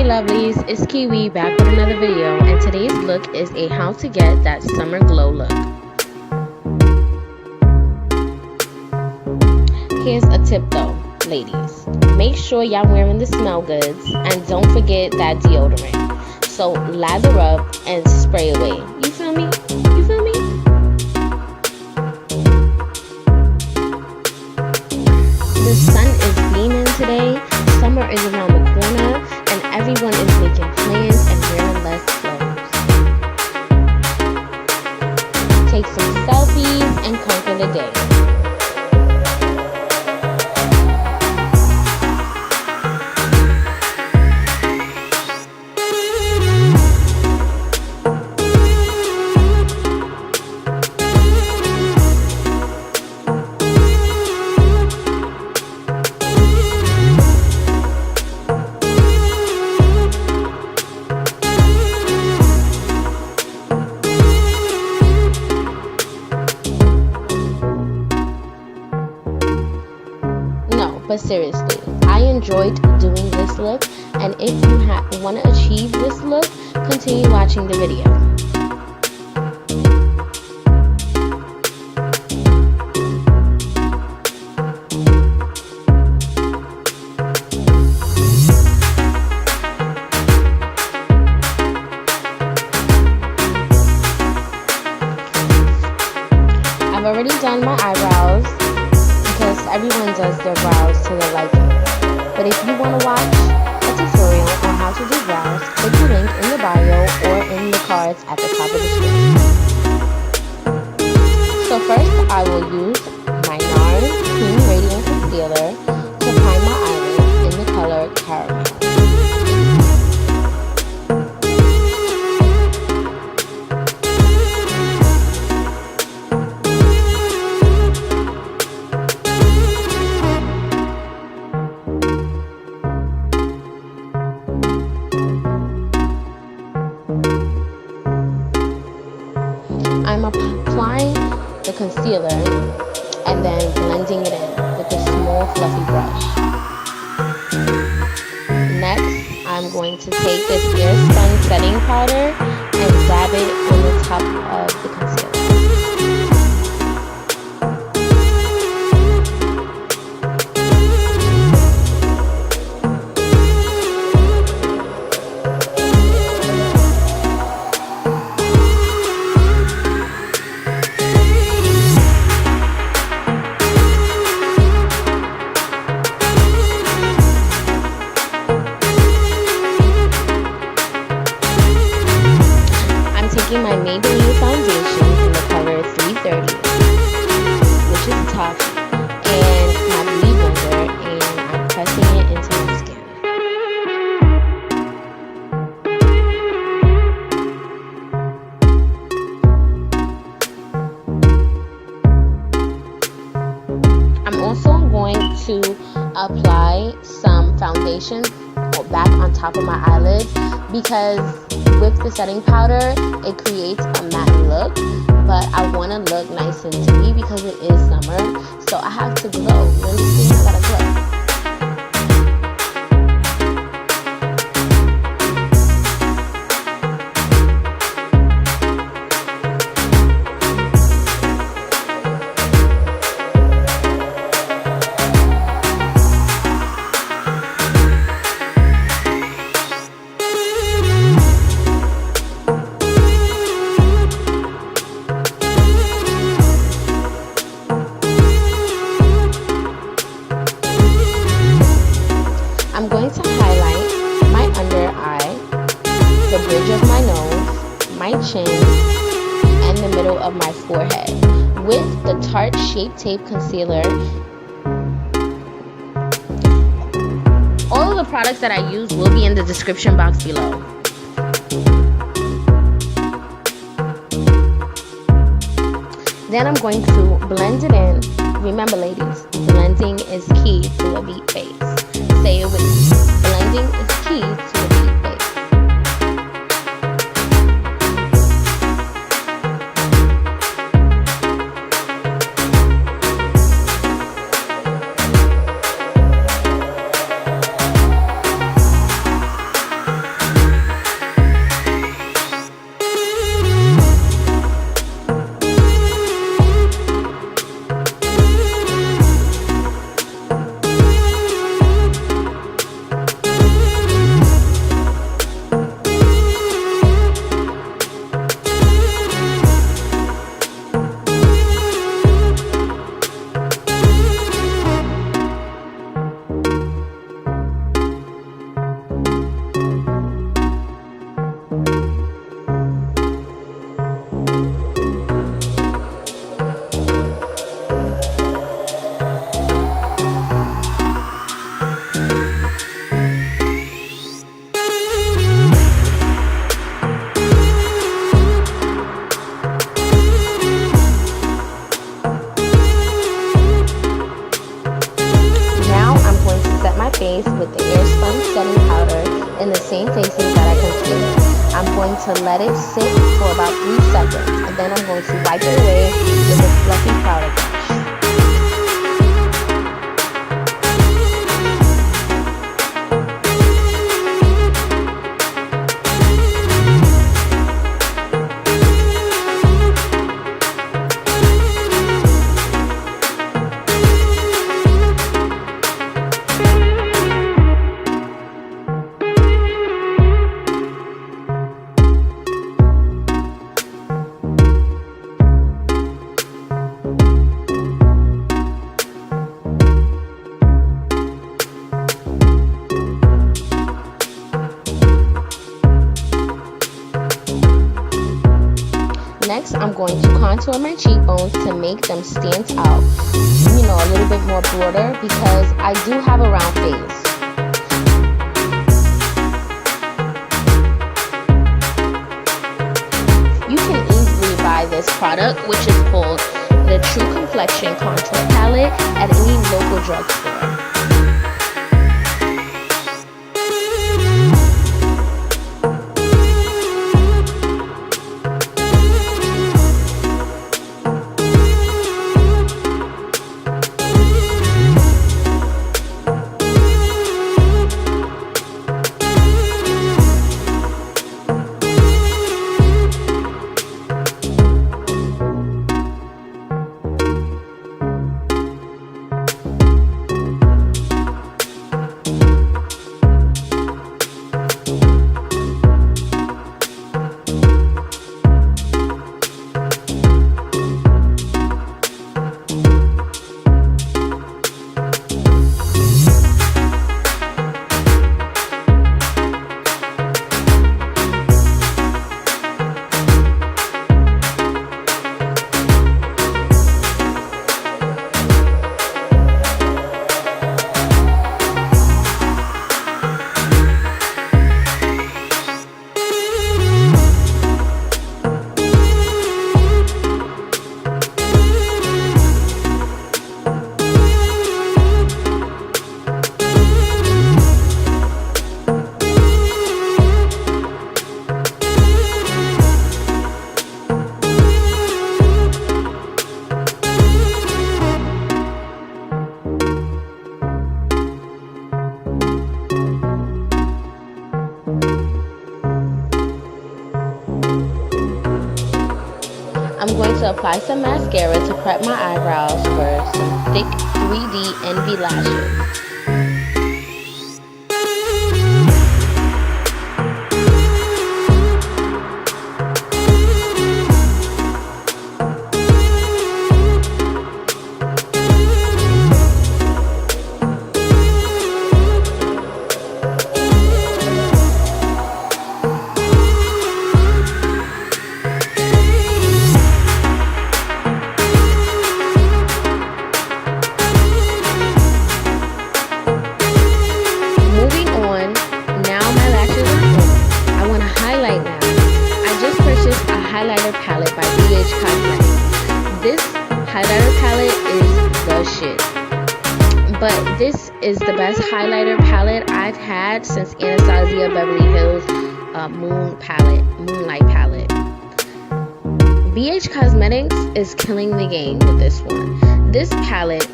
lovelies, it's Kiwi back with another video, and today's look is a how to get that summer glow look. Here's a tip though, ladies. Make sure y'all wearing the smell goods and don't forget that deodorant. So lather up and spray away. You feel me? You feel me? The sun is beaming today. Summer is around the corner and everyone is making plans and wearing less clothes. Take some selfies and conquer the day. But seriously, I enjoyed doing this look, and if you want to achieve this look, continue watching the video. I've already done my eyebrows, because everyone does their brows to their liking. But if you want to watch a tutorial on how to do brows, click the link in the bio or in the cards at the top of the screen. So first, I will use my NARS Cream Radiant Concealer to prime my eyelids in the color Caramel. I'm applying the concealer and then blending it in with a small fluffy brush. Next, I'm going to take this Airspun setting powder and dab it on the top of the concealer. Taking my Maybelline foundation in the color 330, which is Toffee, and my beauty blender, and I'm pressing it into my skin. I'm also going to apply some foundation back on top of my eyelids, because with the setting powder it creates a matte look, but I want to look nice and dewy because it is summer, so I have to glow. You understand? I gotta glow. I'm going to highlight my under eye, the bridge of my nose, my chin, and the middle of my forehead with the Tarte Shape Tape Concealer. All of the products that I use will be in the description box below. Then I'm going to blend it in. Remember ladies, blending is key to a beat face. Say it with me. Blending is key to a beat face. in the same places that I concealed. I'm going to let it sit for about 3 seconds, and then I'm going to wipe it away with a fluffy powder brush. Next, I'm going to contour my cheekbones to make them stand out, you know, a little bit more broader because I do have a round face. You can easily buy this product, which is called the True Complexion Contour Palette, at any local drugstore. I'm going to apply some mascara to prep my eyebrows for some thick 3D Envy lashes. Highlighter palette by BH Cosmetics. This highlighter palette is the shit. But this is the best highlighter palette I've had since Anastasia Beverly Hills Moonlight palette. BH Cosmetics is killing the game with this one. This palette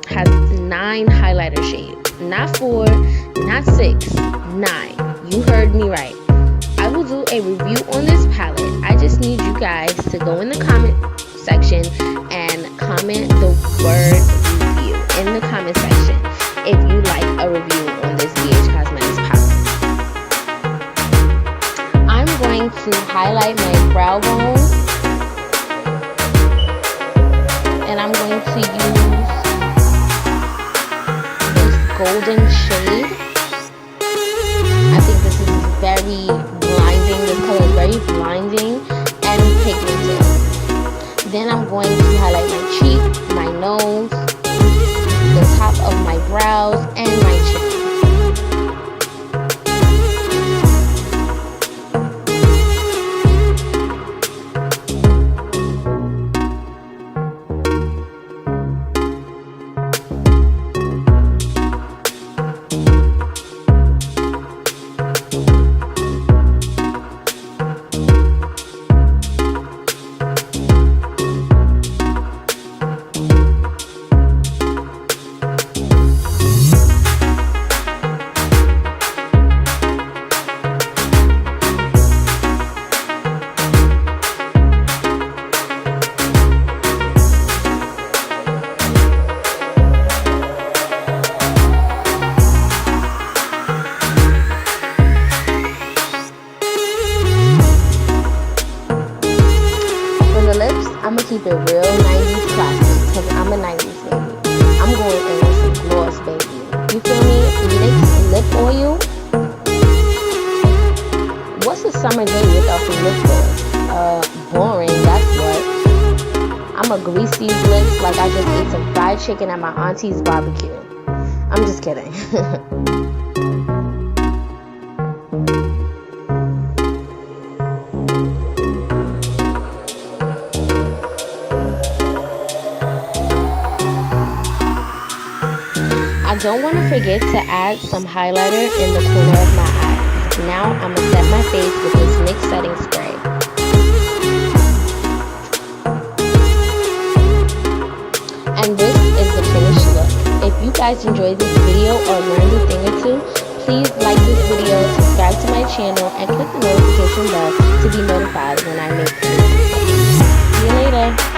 has 9 highlighter shades. Not 4, not 6, 9. You heard me right. I will do a review on this palette. I just need you guys to go in the comment section and comment the word review in the comment section if you like a review on this BH Cosmetics palette. I'm going to highlight my brow bone, and I'm going to use this golden shade. I think this is very blinding. This color is very blinding and pigmented. Then I'm going to highlight my cheek, my nose, the top of my brows, and my chin. keep it real 90s classic, because I'm a 90s baby. I'm going in with some gloss, baby. You feel me? NYX lip oil. What's a summer day without some lip gloss? Boring, that's what. I'ma grease these lips like I just ate some fried chicken at my auntie's barbecue. I'm just kidding. I don't want to forget to add some highlighter in the corner of my eye. Now I'm going to set my face with this NYX setting spray. And this is the finished look. If you guys enjoyed this video or learned a thing or two, please like this video, subscribe to my channel, and click the notification bell to be notified when I make videos. See you later.